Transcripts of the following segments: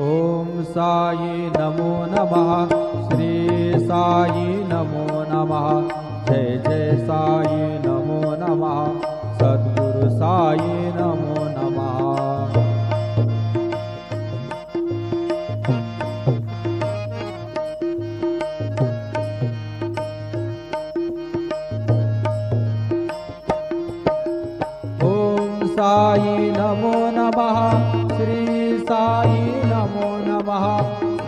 ओम साई नमो नमः। श्री साई नमो नमः। जय जय साई नमो नमः। सद्गुरु साई नमो नमः। साई नमो नमः। श्री साई नमो नमः।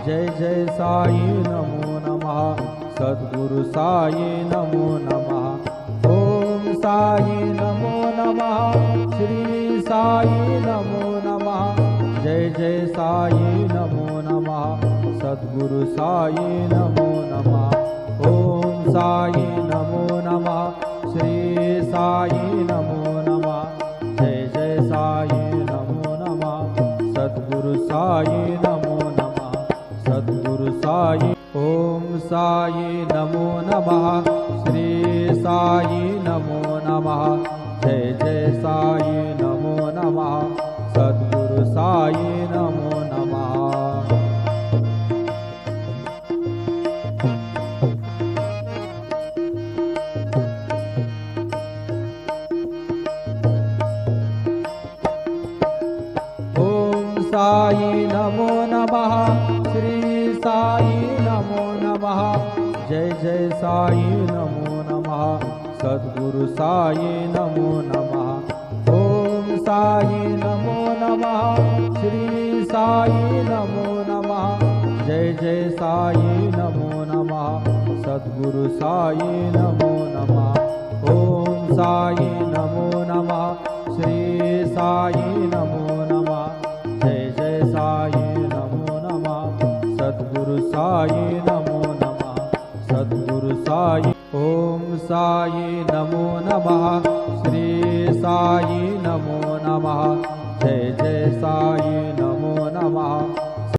जय जय साई नमो नमः। सद्गुरु साई नमो नमः। ओम साई नमो नमः। श्री साई नमो नमः। जय जय साई नमो नमः। सद्गुरु साई नमो नमः। ओम साई नमो नमः। श्री साई नमो नमः। जय जय साई नमो नमः। सद्गुरु साई नमो नमः। सद्गुरु साई। ओम साई नमो नमः। श्री साई नमो नमः। जय जय साई नमो नमः। सद्गुरु साई नमो नमः। साई नमो नमः। श्री साई नमो नमः। जय जय साई नमो नमः। सद्गुरु साई नमो नमः। ओम साई नमो नमः। श्री साई नमो नमः। जय जय साई नमो नमः। सद्गुरु साई नमो नमः। ओम साई नमो नमः। श्री साई नमो नमः। जय जय साई नमो नमः। सद्गुरु साई नमो नमः। सद्गुरु साई। ओम साई नमो नमः। श्री साई नमो नमः। जय जय साई नमो नमः।